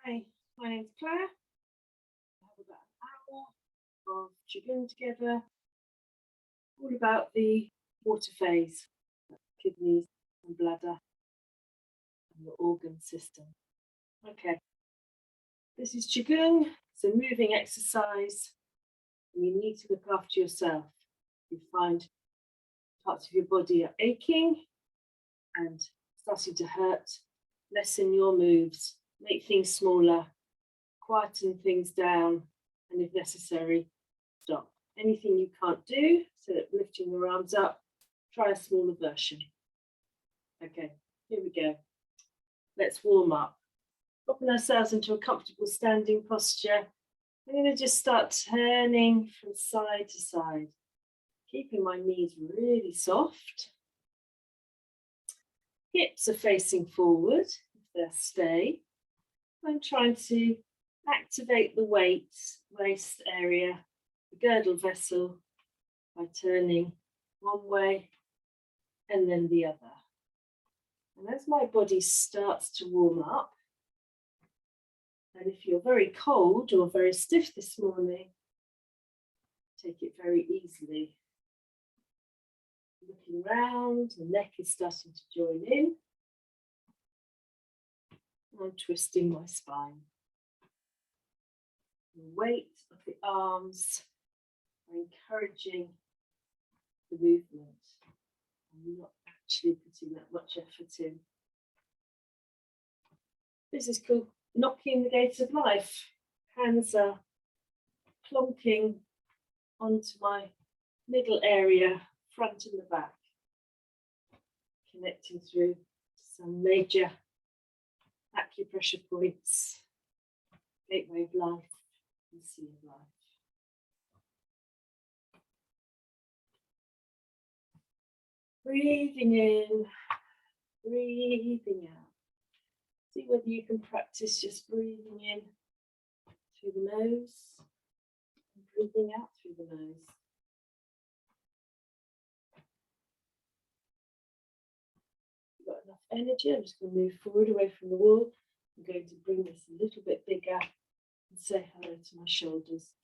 Hi, my name's Claire. We have about an hour of Qigong together, all about the water phase, kidneys and bladder and the organ system. Okay, this is Qigong. It's a moving exercise, and you need to look after yourself. You find parts of your body are aching and starting to hurt, lessen your moves, make things smaller, quieten things down, and if necessary, stop. Anything you can't do, so that lifting your arms up, try a smaller version. Okay, here we go. Let's warm up. Dropping ourselves into a comfortable standing posture. I'm going to just start turning from side to side, keeping my knees really soft. Hips are facing forward, if they'll stay. I'm trying to activate the waist area, the girdle vessel, by turning one way and then the other. And as my body starts to warm up, and if you're very cold or very stiff this morning, take it very easily. Looking round, the neck is starting to join in. I'm twisting my spine. The weight of the arms are encouraging the movement. I'm not actually putting that much effort in. This is called knocking the gates of life. Hands are plonking onto my middle area, front and the back, connecting through some major acupressure points, gateway of life and sea of life. Breathing in, breathing out. See whether you can practice just breathing in through the nose and breathing out through the nose. You've got enough energy. I'm just going to move forward away from the wall. I'm going to bring this a little bit bigger and say hello to my shoulders.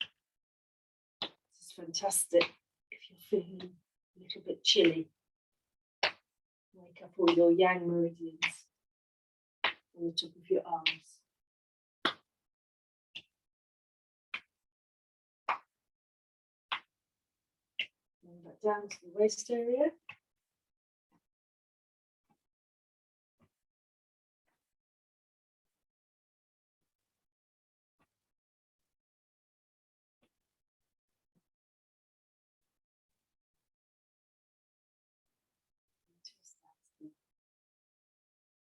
This is fantastic if you're feeling a little bit chilly. Wake up all your yang meridians on the top of your arms. Bring that down to the waist area.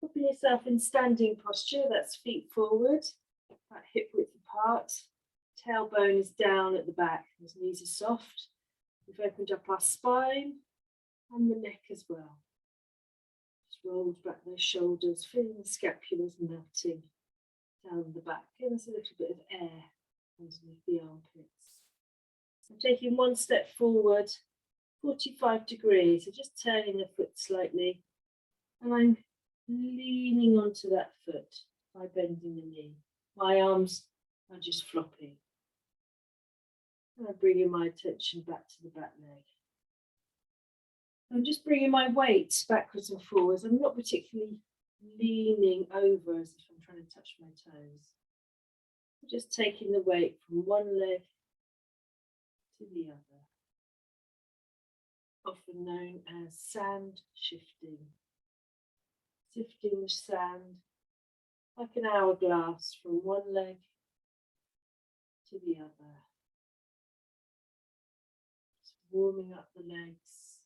Putting yourself in standing posture, that's feet forward, that hip width apart, tailbone is down at the back, those knees are soft. We've opened up our spine and the neck as well. Just rolled back those shoulders, feeling the scapulars melting down the back. Give us a little bit of air underneath the armpits. I'm taking one step forward, 45 degrees, so just turning the foot slightly, and I'm leaning onto that foot by bending the knee. My arms are just flopping. And I'm bringing my attention back to the back leg. I'm just bringing my weight backwards and forwards. I'm not particularly leaning over as if I'm trying to touch my toes. I'm just taking the weight from one leg to the other, often known as sand shifting. Sifting the sand like an hourglass from one leg to the other. Just warming up the legs,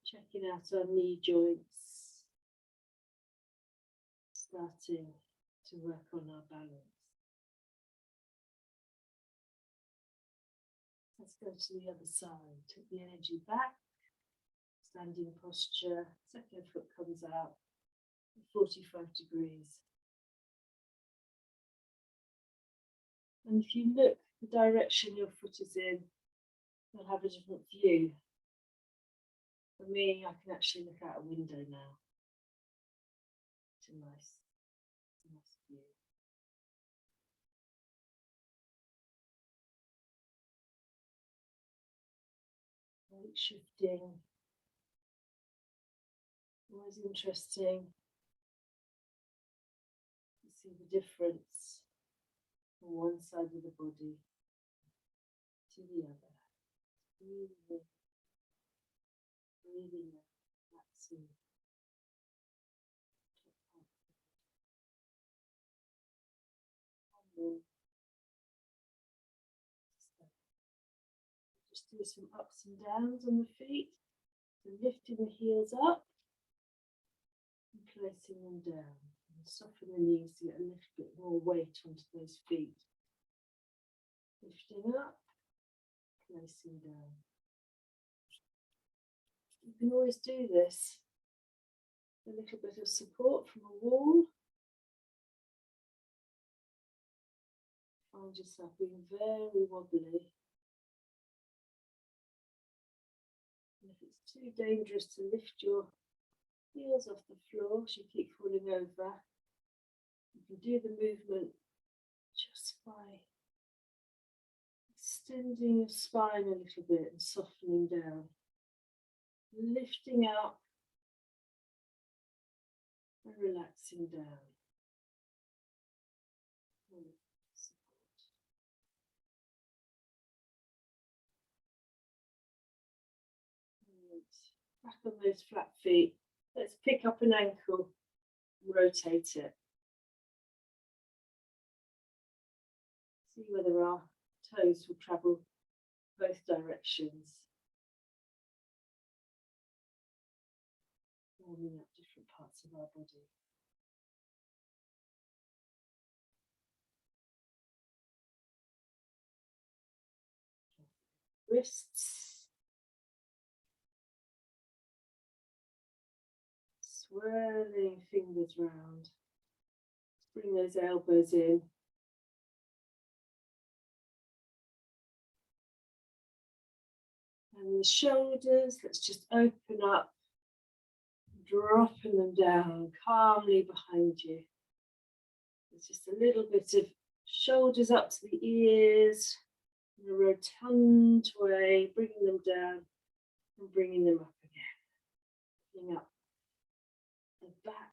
checking out our knee joints, starting to work on our balance. Let's go to the other side. Take the energy back. Standing posture, second foot comes out, 45 degrees. And if you look the direction your foot is in, you'll have a different view. For me, I can actually look out a window now. It's a nice view. Weight shifting. Always interesting to see the difference from one side of the body to the other. Breathing in, breathing out, relaxing. Just do some ups and downs on the feet. So lifting the heels up and placing them down. And soften the knees to get a little bit more weight onto those feet. Lifting up, placing down. You can always do this. A little bit of support from a wall. Find yourself being very wobbly. And if it's too dangerous to lift your heels off the floor as you keep falling over, you can do the movement just by extending your spine a little bit and softening down. Lifting up and relaxing down. Back on those flat feet. Let's pick up an ankle and rotate it. See whether our toes will travel both directions. Warming up different parts of our body. Wrists. Swirling fingers round. Bring those elbows in. And the shoulders, let's just open up, dropping them down calmly behind you. There's just a little bit of shoulders up to the ears in a rotund way, bringing them down and bringing them up again. Bring up the back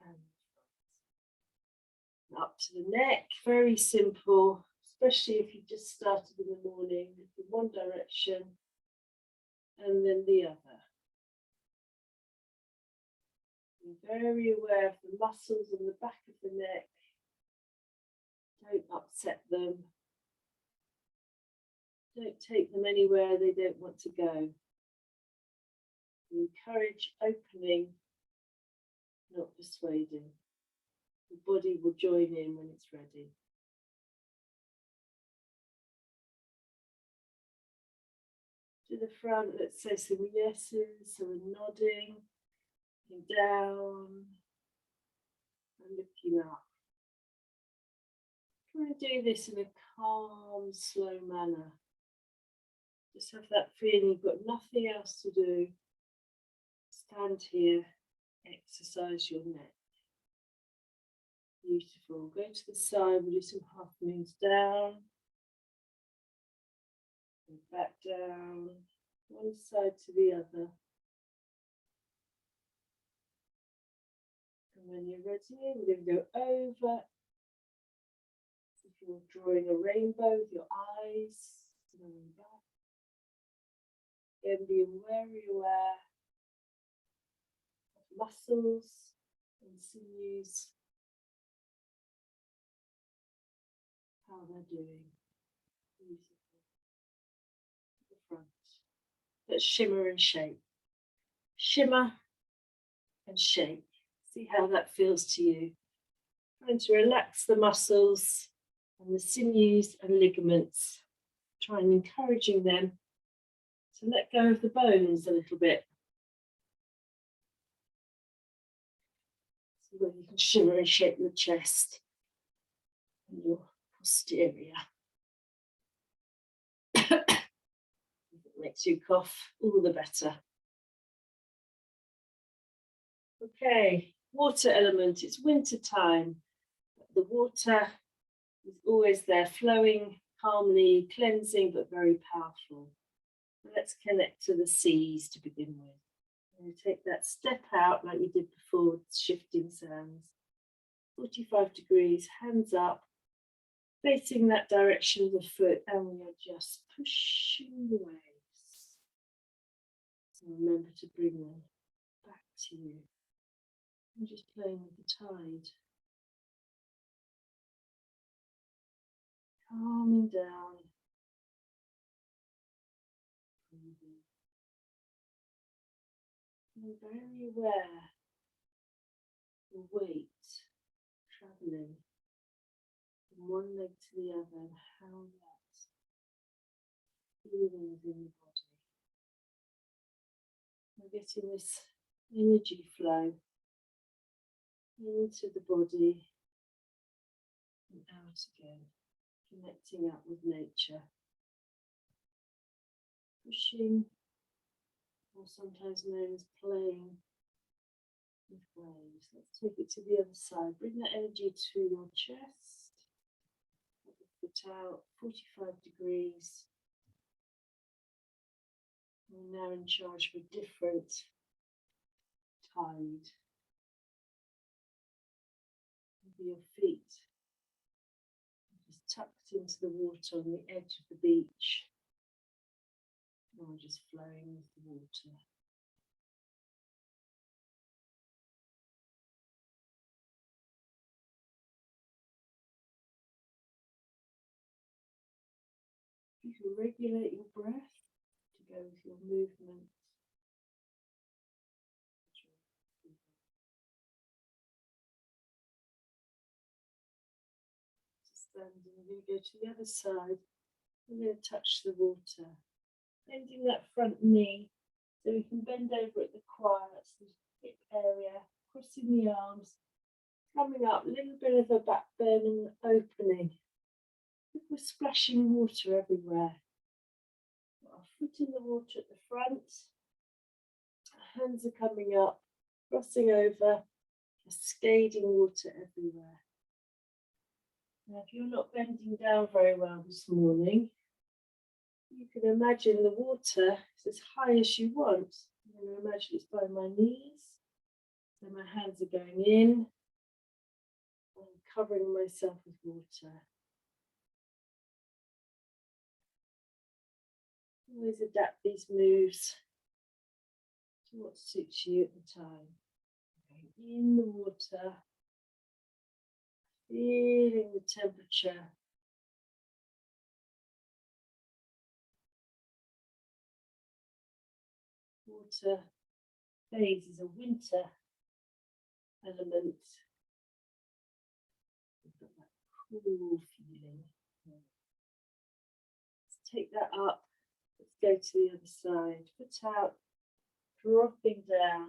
and up to the neck, very simple, especially if you just started in the morning in one direction and then the other. Be very aware of the muscles in the back of the neck. Don't upset them. Don't take them anywhere they don't want to go. Encourage opening, not persuading. The body will join in when it's ready. To the front, let's say some yeses, so we're nodding, looking down, and looking up. Try and do this in a calm, slow manner. Just have that feeling you've got nothing else to do. Stand here, exercise your neck. Beautiful. Go to the side, we'll do some half moons down. And back down, one side to the other. And when you're ready, we're going to go over. If you're drawing a rainbow with your eyes, going back. Again, being very aware of muscles and sinews, how they're doing. Beautiful. The front. Let's shimmer and shake. Shimmer and shake. See how that feels to you. Trying to relax the muscles and the sinews and ligaments. Trying encouraging them to let go of the bones a little bit. See whether you can shimmer and shake your chest and your posterior. If it makes you cough, all the better. Okay, water element. It's winter time. The water is always there, flowing calmly, cleansing, but very powerful. Let's connect to the seas to begin with. And take that step out like we did before with shifting sands. 45 degrees, hands up, facing that direction of the foot, and we are just pushing the waves. And remember to bring them back to you. I'm just playing with the tide. Calming down. Breathing. Being very aware of the weight travelling from one leg to the other and how that feeling in the body. We're getting this energy flow into the body and out again, connecting up with nature, pushing, or sometimes known as playing with waves. Let's take it to the other side. Bring that energy to your chest, put the foot out, 45 degrees. We're now in charge of a different tide. Maybe your feet just tucked into the water on the edge of the beach, or just flowing with the water. You can regulate your breath to go with your movement. Standing, we're going to go to the other side. We're going to touch the water, bending that front knee so we can bend over at the quads, the hip area, crossing the arms, coming up, a little bit of a back bend and opening. We're splashing water everywhere. Got our foot in the water at the front, our hands are coming up, crossing over, cascading water everywhere. Now, if you're not bending down very well this morning, you can imagine the water is as high as you want. I'm going to imagine it's by my knees, so my hands are going in, and covering myself with water. Always adapt these moves to what suits you at the time. Going in the water, feeling the temperature. Water phase is a winter element. We've got that cool feeling. Let's take that up. Let's go to the other side. Foot out, dropping down.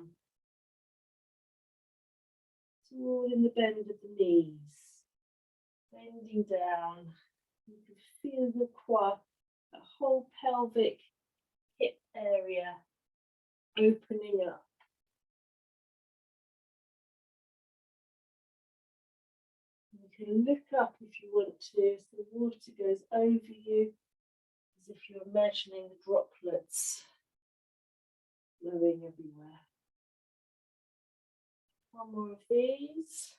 It's all in the bend of the knees. Bending down. You can feel the quad, the whole pelvic hip area opening up. You can look up if you want to, so the water goes over you, as if you're imagining the droplets flowing everywhere. One more of these.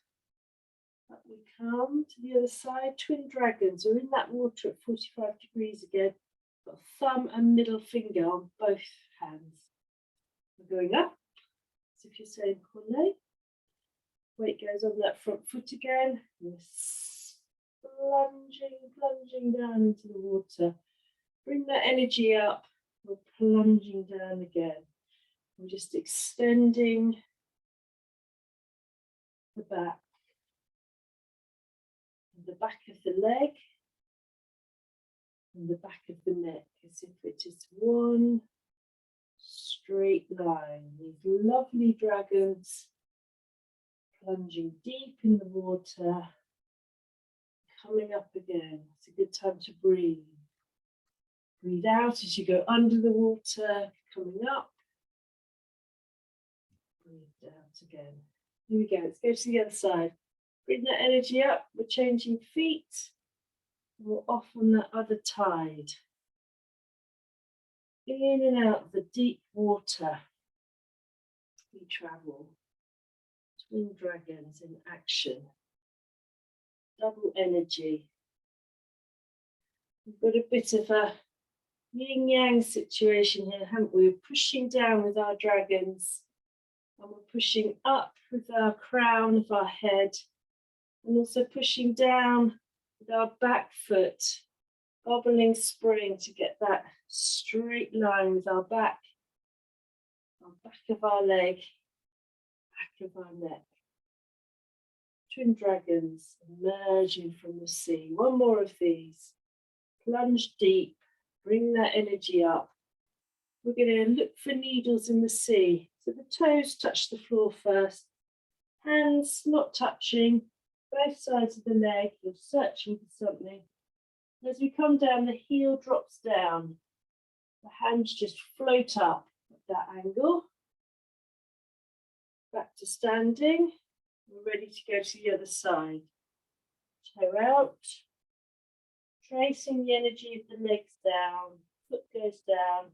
Up we come to the other side. Twin dragons. We're in that water at 45 degrees again. Got thumb and middle finger on both hands. We're going up, as if you're saying Cornet. Weight goes on that front foot again. We're plunging down into the water. Bring that energy up. We're plunging down again. We're just extending the back of the leg and the back of the neck, as if it is one straight line. These lovely dragons plunging deep in the water, coming up again. It's a good time to breathe. Breathe out as you go under the water, coming up. Breathe out again. Here we go. Let's go to the other side. Bring that energy up. We're changing feet. We're off on that other tide. In and out of the deep water, we travel. Twin dragons in action. Double energy. We've got a bit of a yin-yang situation here, haven't we? We're pushing down with our dragons, and we're pushing up with our crown of our head, and also pushing down with our back foot, bobbling spring to get that straight line with our back of our leg, back of our neck. Twin dragons emerging from the sea. One more of these. Plunge deep, bring that energy up. We're going to look for needles in the sea. So the toes touch the floor first. Hands not touching, both sides of the leg. You're searching for something. As we come down, the heel drops down. The hands just float up at that angle. Back to standing. We're ready to go to the other side. Toe out. Tracing the energy of the legs down. Foot goes down.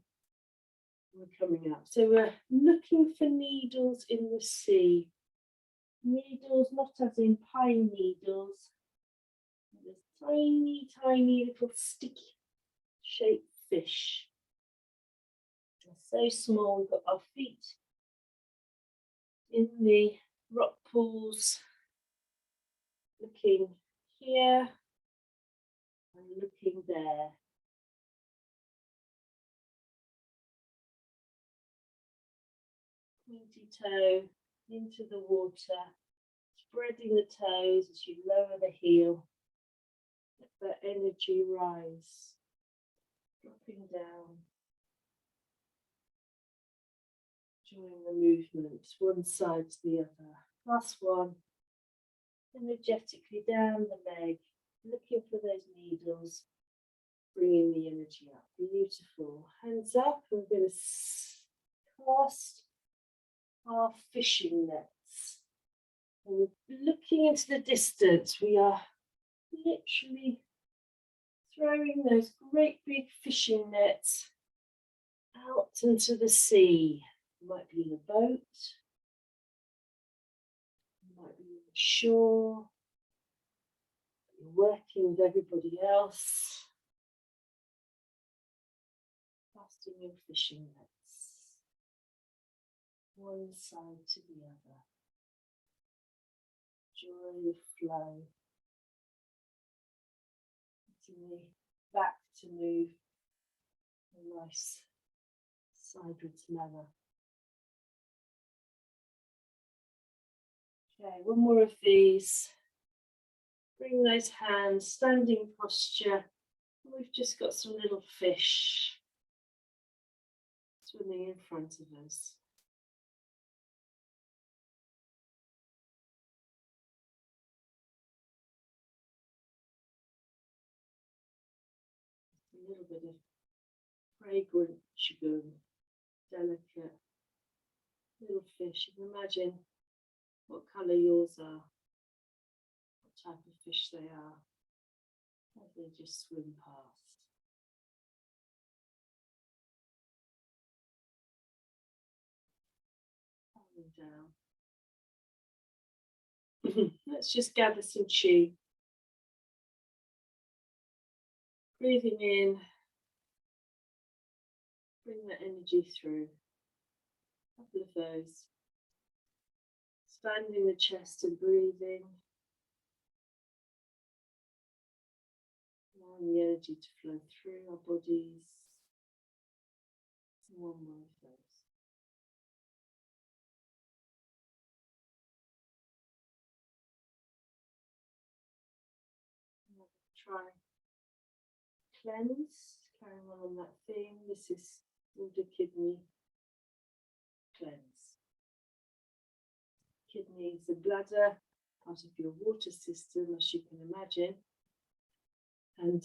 We're coming up. So we're looking for needles in the sea. Needles, not as in pine needles. There's tiny, tiny little sticky shaped fish. They're so small, we've got our feet in the rock pools, looking here and looking there. Pointy toe into the water, spreading the toes as you lower the heel. Let that energy rise, dropping down. Enjoying the movement, one side to the other. Last one. Energetically down the leg, looking for those needles, bringing the energy up. Beautiful. Hands up. We're going to cast our fishing nets. And we're looking into the distance. We are literally throwing those great big fishing nets out into the sea. You might be in a boat. You might be on the shore. You're working with everybody else. Casting your fishing nets. One side to the other. Enjoy the flow. Getting the back to move in a nice sideways manner. Okay, one more of these. Bring those hands, standing posture. We've just got some little fish swimming in front of us. A little bit of fragrant Qigong, delicate little fish. You can imagine what colour yours are, what type of fish they are, as they just swim past. Down. Let's just gather some chi. Breathing in, bring that energy through. A couple of those. Expanding the chest and breathing. Allowing the energy to flow through our bodies. And one more of those. Try cleanse, carrying on that theme. This is Bladder Kidney cleanse. Kidney is the bladder, part of your water system, as you can imagine, and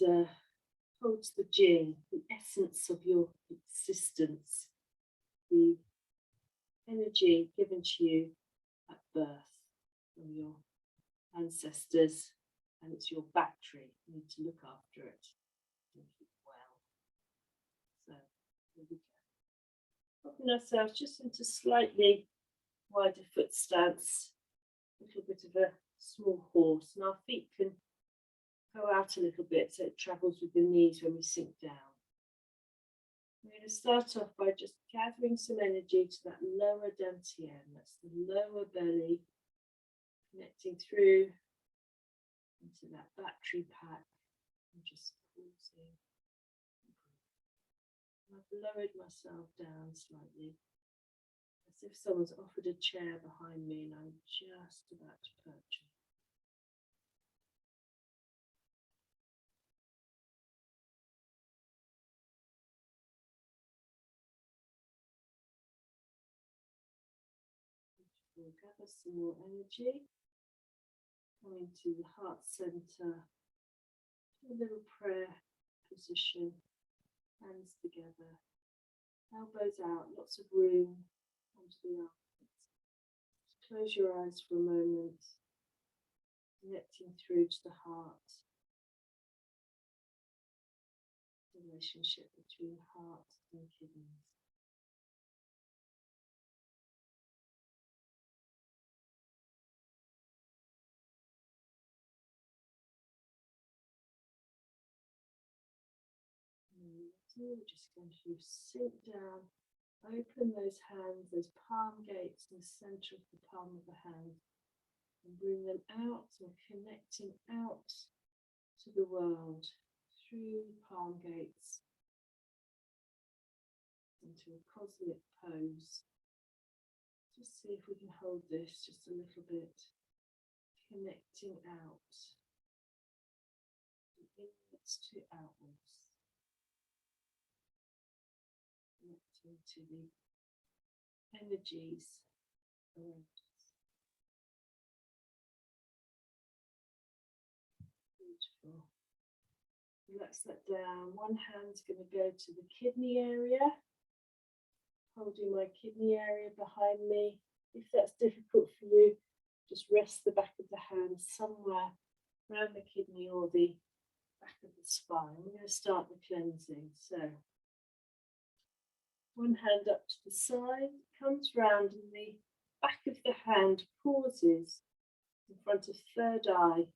holds the jing, the essence of your existence, the energy given to you at birth from your ancestors. And it's your battery. You need to look after it and keep well. So There we go. Popping ourselves just into slightly wider foot stance. A little bit of a small horse, and our feet can go out a little bit so it travels with the knees when we sink down. We're going to start off by just gathering some energy to that lower dantian, that's the lower belly, connecting through into that battery pack and just pausing. I've lowered myself down slightly, as if someone's offered a chair behind me and I'm just about to perch on. We'll gather some more energy, coming to the heart center, a little prayer position, hands together, elbows out, lots of room onto the armpits. Just close your eyes for a moment, connecting through to the heart, the relationship between heart and kidneys. We're just going to sink down, open those hands, those palm gates in the center of the palm of the hand, and bring them out and connecting out to the world through the palm gates into a cosmic pose. Just see if we can hold this just a little bit, connecting out, inwards to outwards. Connecting to the energies around us. Beautiful. Relax that down. One hand's going to go to the kidney area. Holding my kidney area behind me. If that's difficult for you, just rest the back of the hand somewhere around the kidney or the back of the spine. We're going to start the cleansing. So one hand up to the side, comes round and the back of the hand pauses in front of third eye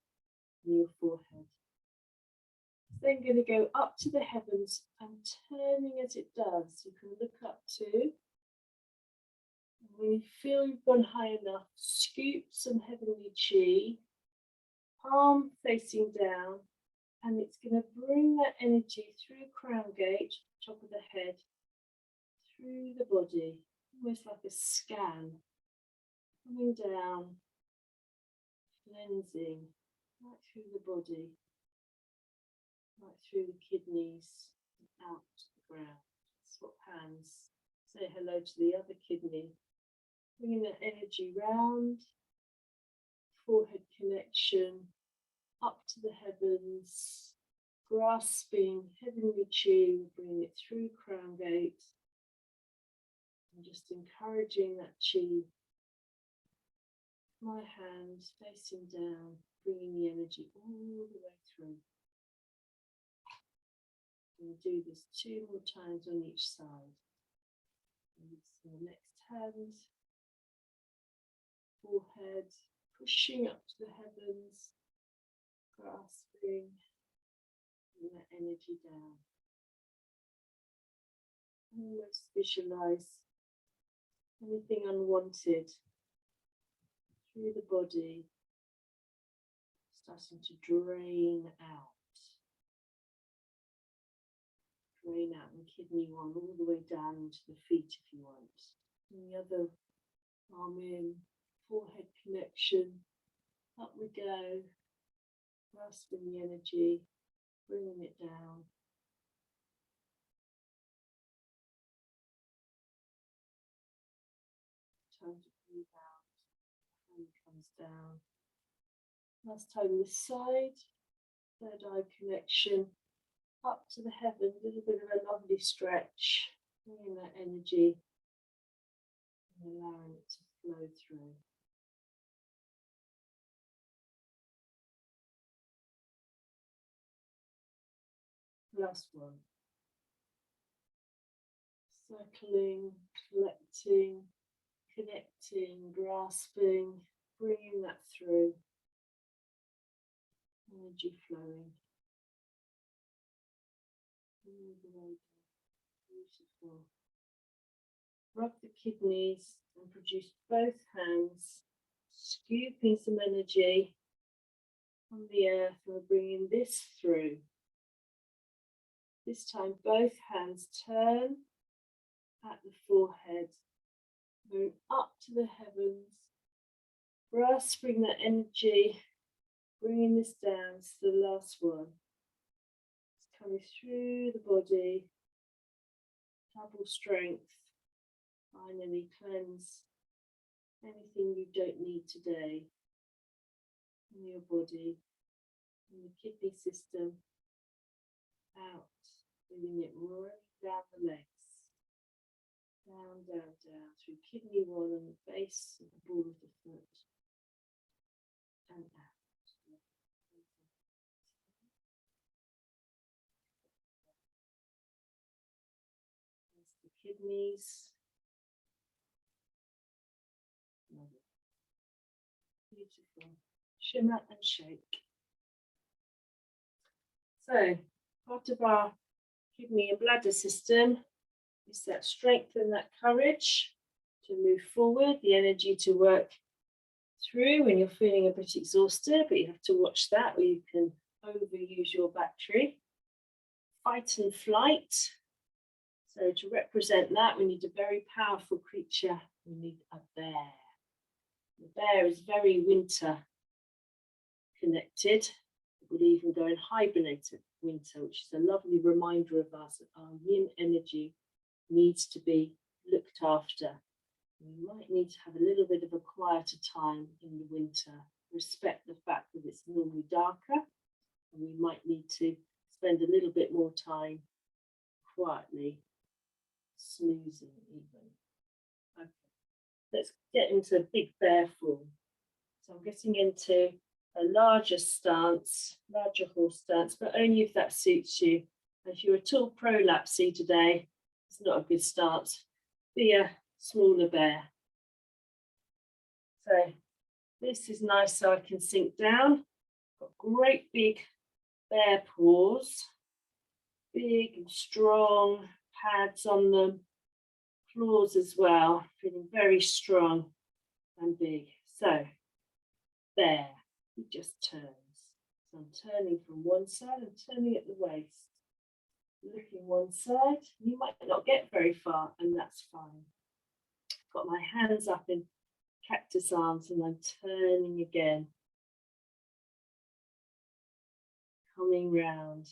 in your forehead. It's then going to go up to the heavens and turning as it does. You can look up to. And when you feel you've gone high enough, scoop some heavenly chi, palm facing down, and it's going to bring that energy through crown gate, top of the head, through the body, almost like a scan, coming down, cleansing, right through the body, right through the kidneys, and out to the ground. Swap hands, say hello to the other kidney, bringing that energy round, forehead connection, up to the heavens, grasping heavenly chi, bringing it through crown gate, and just encouraging that chi. My hands facing down, bringing the energy all the way through. We'll do this 2 more times on each side. And the next hand, forehead, pushing up to the heavens, grasping, bring that energy down. Almost visualize anything unwanted through the body, starting to drain out. Drain out in kidney 1 all the way down into the feet if you want. And the other arm in, forehead connection, up we go, grasping the energy, bringing it down. Time to breathe out, hand comes down. Last time this side, third eye connection, up to the heaven, a little bit of a lovely stretch, bringing that energy and allowing it to flow through. Last one. Circling, collecting, connecting, grasping, bringing that through. Energy flowing. Beautiful. Rub the kidneys and produce both hands, scooping some energy from the earth. We're bringing this through. This time both hands turn at the forehead, going up to the heavens, grasping that energy, bringing this down to the last one. It's coming through the body, double strength. Finally cleanse anything you don't need today in your body, in the kidney system, out, feeling it rolling down the legs, down, down, down, through kidney 1 and the base of the ball of the foot, and out. There's the kidneys. Beautiful. Shimmer and shake. So, part of our kidney and bladder system is that strength and that courage to move forward, the energy to work through when you're feeling a bit exhausted, but you have to watch that or you can overuse your battery. Fight and flight. So to represent that, we need a very powerful creature. We need a bear. The bear is very winter connected. It will even go and hibernate at winter, which is a lovely reminder of us that our yin energy needs to be looked after. We might need to have a little bit of a quieter time in the winter. Respect the fact that it's normally darker, and we might need to spend a little bit more time quietly snoozing even. Okay. Let's get into a big bear form. So I'm getting into a larger stance, larger horse stance, but only if that suits you. If you're a tall prolapsy today, it's not a good stance. Be a smaller bear. So this is nice so I can sink down. Got great big bear paws, big and strong pads on them, claws as well, feeling very strong and big. So bear, he just turns. So I'm turning from one side and turning at the waist. Looking one side, you might not get very far, and that's fine. Got my hands up in cactus arms and I'm turning again. Coming round.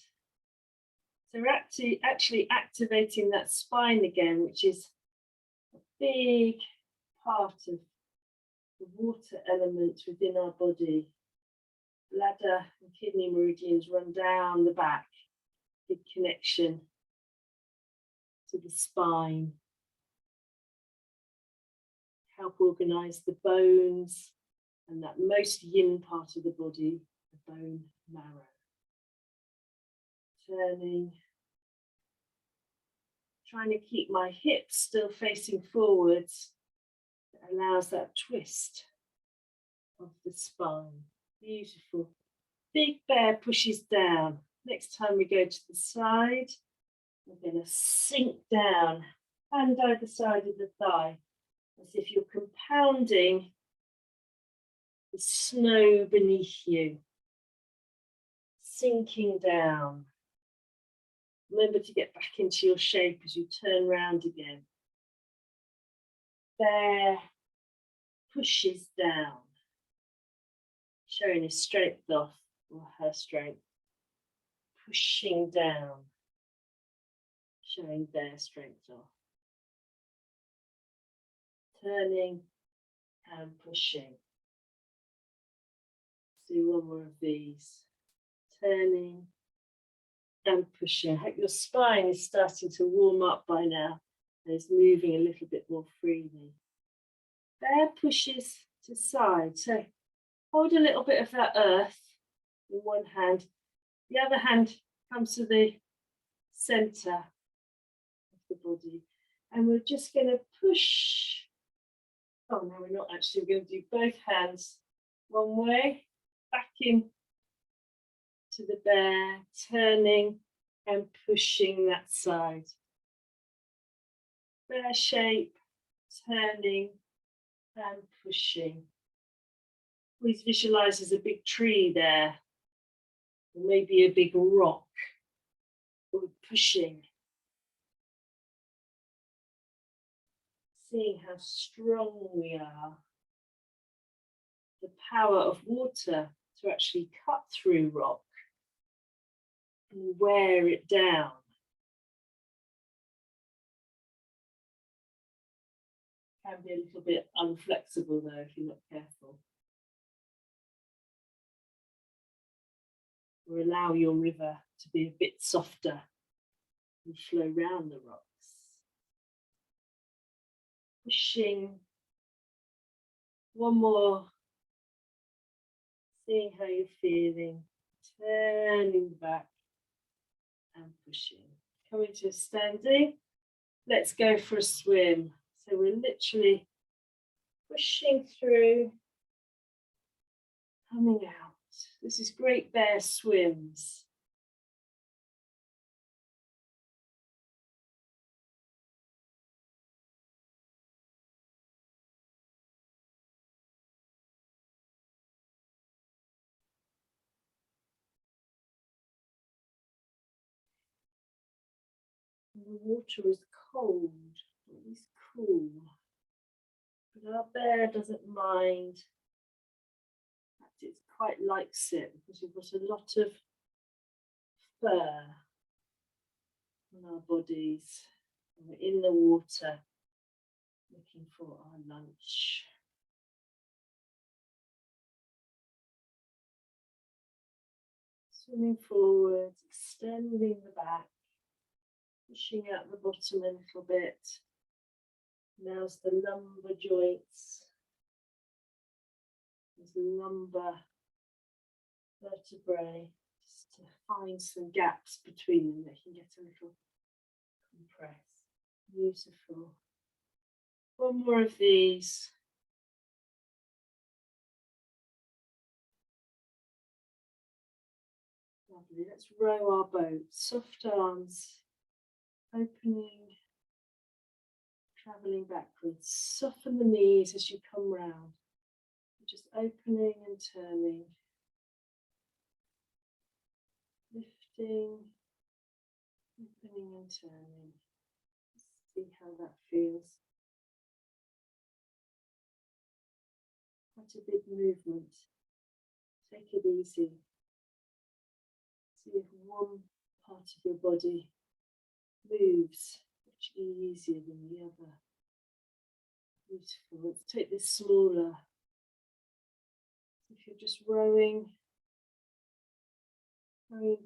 So we're actually activating that spine again, which is a big part of the water element within our body. Bladder and kidney meridians run down the back. Big connection to the spine. Help organize the bones and that most yin part of the body, the bone marrow. Turning. Trying to keep my hips still facing forwards. That allows that twist of the spine. Beautiful. Big bear pushes down. Next time we go to the side, we're going to sink down, hand either side of the thigh, as if you're compounding the snow beneath you. Sinking down. Remember to get back into your shape as you turn round again. Bear pushes down, showing his strength off, or her strength. Pushing down, showing their strength off. Turning and pushing. Let's do one more of these. Turning and pushing. I hope your spine is starting to warm up by now and is moving a little bit more freely. Bear pushes to side. So hold a little bit of that earth in one hand. The other hand comes to the center of the body. And we're just going to push. Oh, no, we're not actually. We're going to do both hands one way, back in to the bear, turning and pushing that side. Bear shape, turning and pushing. Please visualize there's a big tree there, or maybe a big rock. We're pushing. Seeing how strong we are. The power of water to actually cut through rock and wear it down. Can be a little bit unflexible though if you're not careful. Or allow your river to be a bit softer and flow round the rocks. Pushing. One more. Seeing how you're feeling. Turning back and pushing. Coming to a standing. Let's go for a swim. So we're literally pushing through, coming out. This is Great Bear Swims. The water is cold, it is cool, but our bear doesn't mind. In fact, it quite likes it because we've got a lot of fur on our bodies. And we're in the water looking for our lunch. Swimming forward, extending the back. Pushing out the bottom a little bit. Now's the lumbar joints. There's lumbar vertebrae, just to find some gaps between them that can get a little compressed. Beautiful. One more of these. Lovely. Let's row our boat. Soft arms. Opening, travelling backwards. Soften the knees as you come round. Just opening and turning. Lifting, opening and turning. See how that feels. Quite a big movement. Take it easy. See if one part of your body moves much easier than the other. Beautiful. Let's take this smaller. If you're just rowing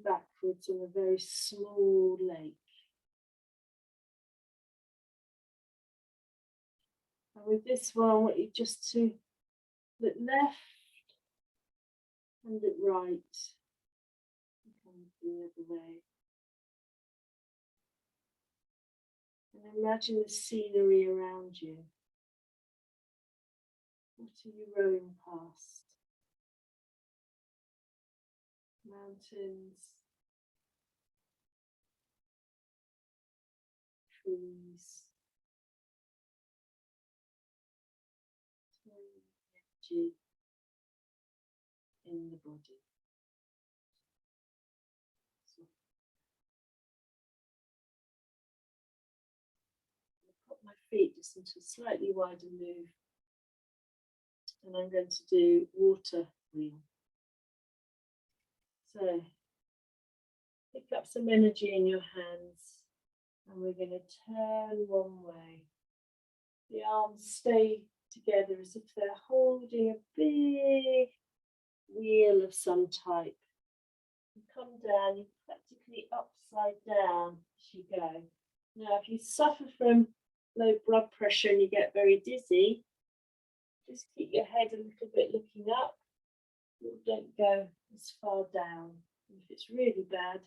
backwards on a very small lake. And with this one, I want you just to look left and look right. And come the other way. And imagine the scenery around you. What are you rowing past? Mountains, trees, energy in the body. So I'll put my feet just into a slightly wider move, and I'm going to do water wheel. So pick up some energy in your hands, and we're going to turn one way. The arms stay together as if they're holding a big wheel of some type. You come down, you're practically upside down as you go. Now, if you suffer from low blood pressure and you get very dizzy, just keep your head a little bit looking up. Don't go as far down. And if it's really bad,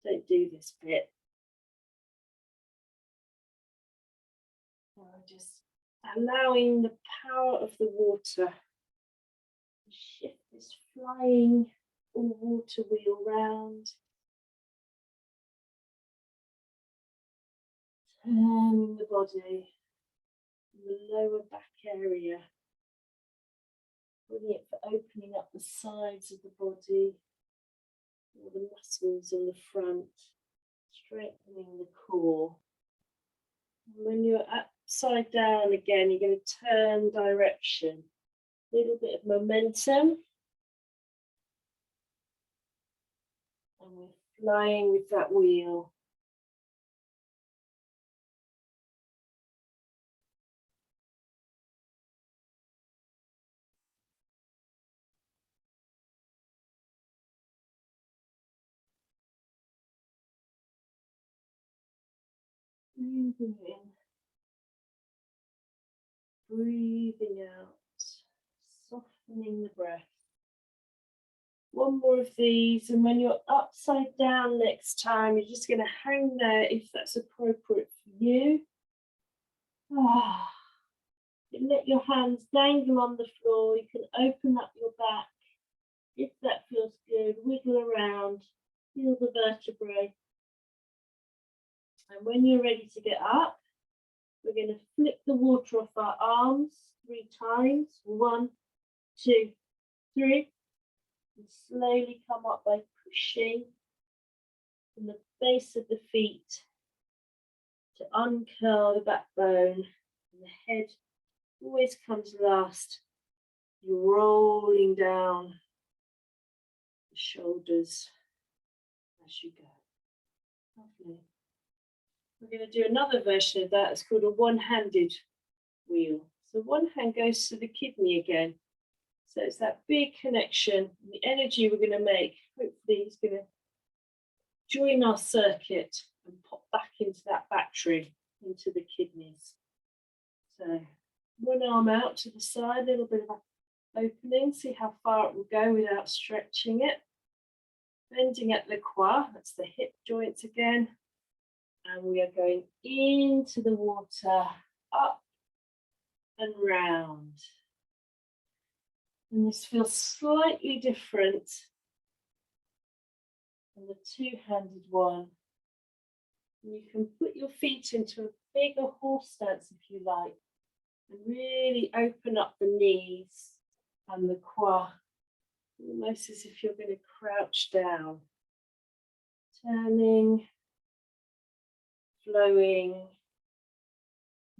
don't do this bit. Just allowing the power of the water to shift this flying water wheel round. Turning the body, the lower back area. Brilliant for opening up the sides of the body, all the muscles on the front, strengthening the core. And when you're upside down again, you're going to turn direction. A little bit of momentum. And we're flying with that wheel. Breathing in, breathing out, softening the breath. One more of these, and when you're upside down next time, you're just going to hang there if that's appropriate for you. You let your hands dangle on the floor. You can open up your back if that feels good. Wiggle around, feel the vertebrae. And when you're ready to get up, we're going to flip the water off our arms 3 times. 1, 2, 3. And slowly come up by pushing from the base of the feet to uncurl the backbone. And the head always comes last. You're rolling down the shoulders as you go. Lovely. We're going to do another version of that. It's called a one-handed wheel. So one hand goes to the kidney again. So it's that big connection. The energy we're going to make, hopefully, is going to join our circuit and pop back into that battery, into the kidneys. So one arm out to the side, a little bit of an opening. See how far it will go without stretching it. Bending at the croix, that's the hip joints again. And we are going into the water, up and round. And this feels slightly different than the two-handed one. And you can put your feet into a bigger horse stance if you like, and really open up the knees and the croix, almost as if you're going to crouch down. Turning, flowing,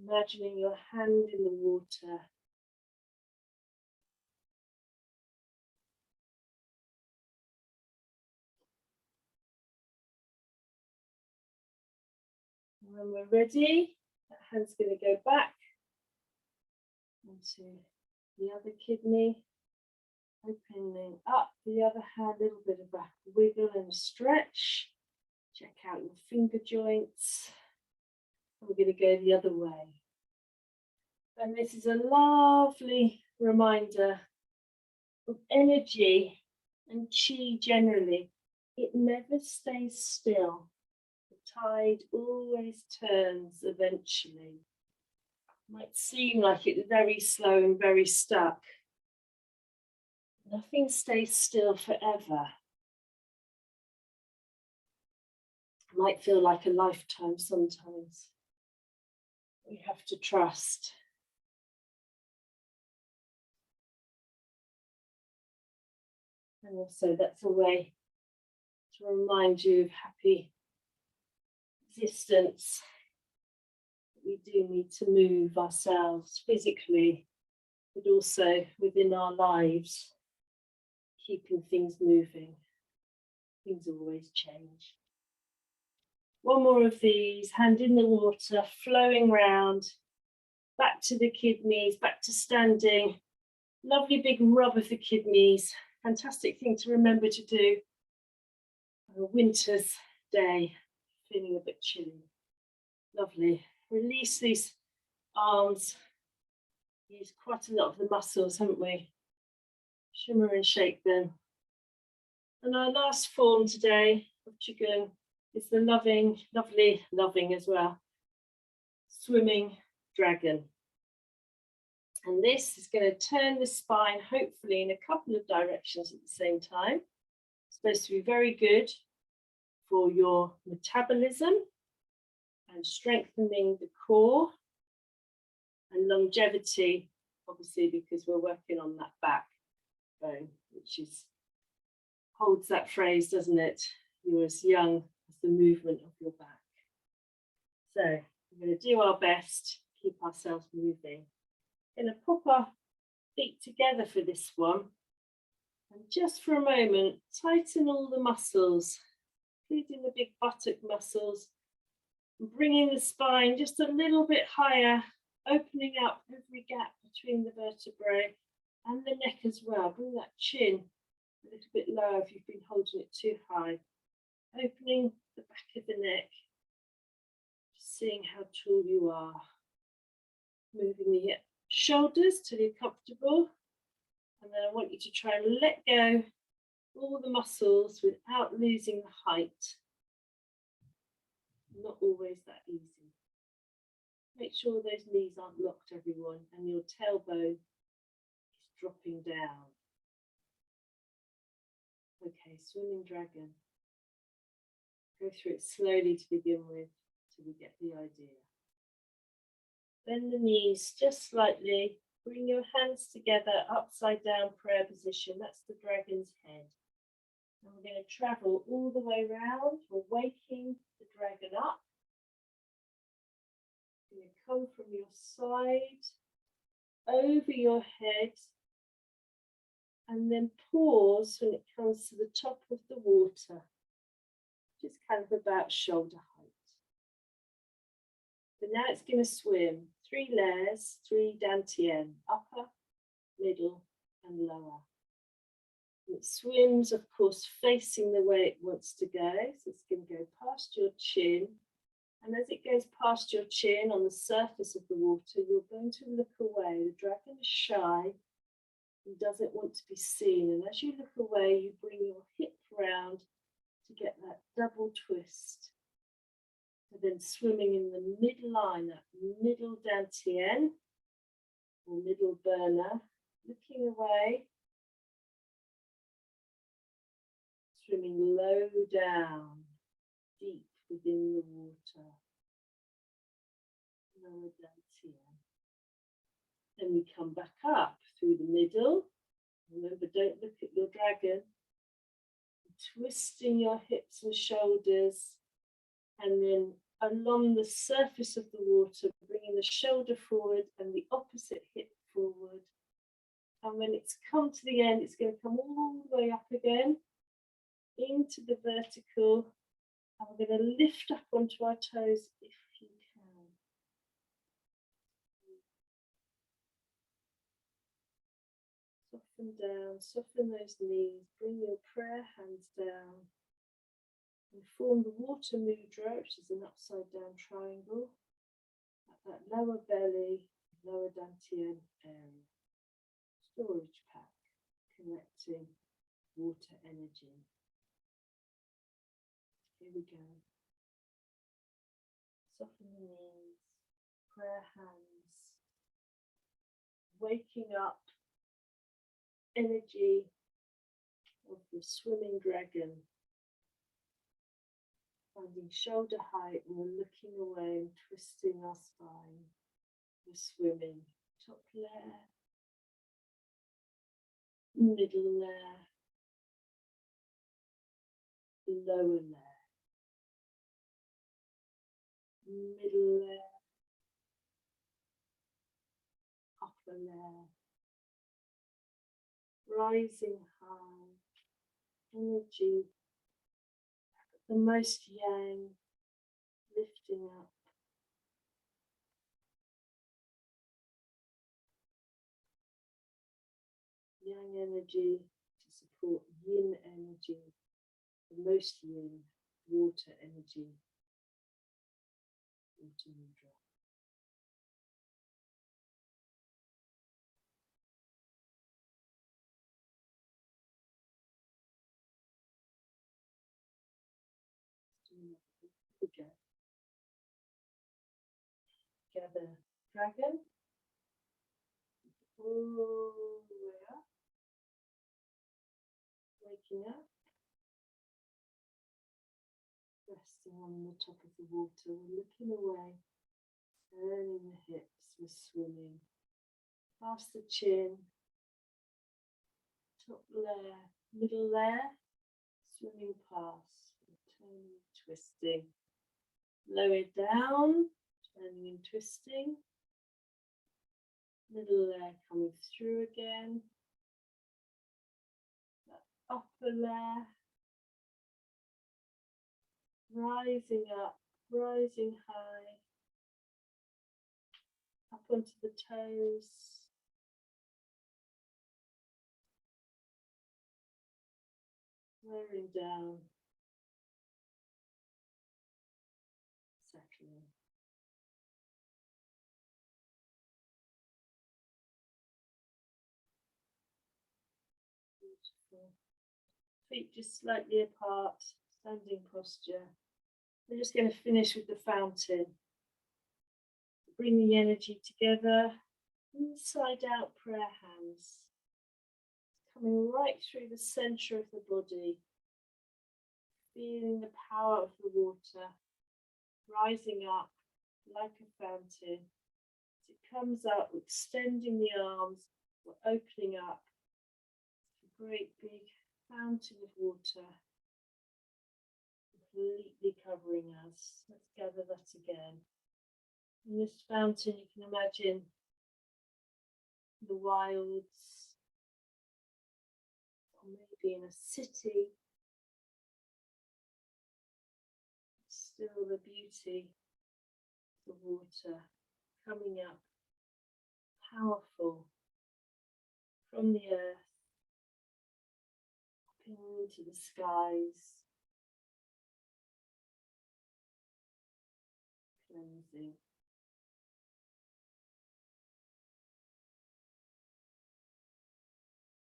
imagining your hand in the water. When we're ready, that hand's going to go back onto the other kidney, opening up the other hand, a little bit of a wiggle and a stretch. Check out your finger joints. And we're going to go the other way. And this is a lovely reminder of energy and qi generally. It never stays still. The tide always turns eventually. Might seem like it's very slow and very stuck. Nothing stays still forever. It might feel like a lifetime sometimes. We have to trust. And also that's a way to remind you of happy existence. We do need to move ourselves physically, but also within our lives, keeping things moving. Things always change. One more of these, hand in the water, flowing round, back to the kidneys, back to standing. Lovely big rub of the kidneys. Fantastic thing to remember to do on a winter's day, feeling a bit chilly. Lovely. Release these arms. Use quite a lot of the muscles, haven't we? Shimmer and shake them. And our last form today of Qigong is the loving, lovely, loving as well. Swimming dragon. And this is going to turn the spine, hopefully in a couple of directions at the same time. It's supposed to be very good for your metabolism and strengthening the core and longevity, obviously, because we're working on that backbone, which is holds that phrase, doesn't it? You're as young as the movement of your back. So we're going to do our best, keep ourselves moving. Going to pop our feet together for this one. And just for a moment, tighten all the muscles, including the big buttock muscles, and bringing the spine just a little bit higher, opening up every gap between the vertebrae and the neck as well. Bring that chin a little bit lower if you've been holding it too high. Opening the back of the neck, just seeing how tall you are. Moving the shoulders till you're comfortable. And then I want you to try and let go all the muscles without losing the height. Not always that easy. Make sure those knees aren't locked, everyone, and your tailbone is dropping down. Okay, swimming dragon. Go through it slowly to begin with, till we get the idea. Bend the knees just slightly. Bring your hands together, upside down prayer position. That's the dragon's head. And we're going to travel all the way around. We're waking the dragon up. You're going to come from your side, over your head, and then pause when it comes to the top of the water, just kind of about shoulder height. But now it's going to swim 3 layers, 3 dantian, upper, middle, and lower. And it swims, of course, facing the way it wants to go. So it's going to go past your chin. And as it goes past your chin on the surface of the water, you're going to look away. The dragon is shy and doesn't want to be seen. And as you look away, you bring your hip round to get that double twist. And then swimming in the midline, that middle dantian, or middle burner, looking away, swimming low down, deep within the water, lower dantian. Then we come back up through the middle. Remember, don't look at your dragon. Twisting your hips and shoulders, and then along the surface of the water, bringing the shoulder forward and the opposite hip forward. And when it's come to the end, it's going to come all the way up again into the vertical. And we're going to lift up onto our toes if you can. Soften down, soften those knees, bring your prayer hands down. And form the water mudra, which is an upside down triangle, at that lower belly, lower dantian area. Storage pack, collecting water energy. Here we go. Soften the knees, prayer hands, waking up energy of the swimming dragon. Finding shoulder height, we're looking away and twisting our spine. We're swimming top layer, middle layer, lower layer, middle layer, upper layer, rising high, energy, the most yang, lifting up. Yang energy to support yin energy, the most yin, water energy, water mudra. Gather dragon. All the way up. Waking up. Resting on the top of the water. We're looking away. Turning the hips. We're swimming. Past the chin. Top layer. Middle layer. Swimming past. Turning, twisting. Lower down. Turning and twisting. Middle layer coming through again. That upper layer. Rising up, rising high. Up onto the toes. Wearing down. Settling. Beautiful. Feet just slightly apart, standing posture. We're just going to finish with the fountain. Bring the energy together. Inside out prayer hands. Coming right through the center of the body. Feeling the power of the water. Rising up like a fountain. As it comes up, we're extending the arms. We're opening up. A great big fountain of water. Completely covering us. Let's gather that again. In this fountain, you can imagine the wilds, or maybe in a city. Still the beauty of the water coming up, powerful from the earth, up into the skies, cleansing.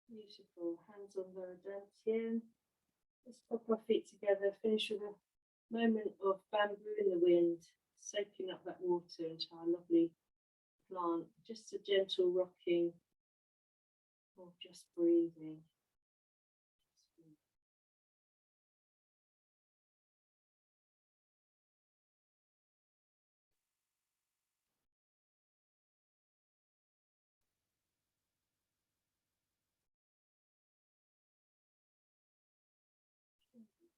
Beautiful. Hands on the dantian. Let's pop our feet together. Finish with a moment of bamboo in the wind, soaking up that water into our lovely plant. Just a gentle rocking, or just breathing.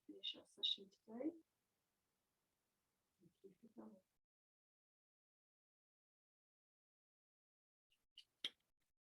Finish our session today. Thank you for coming.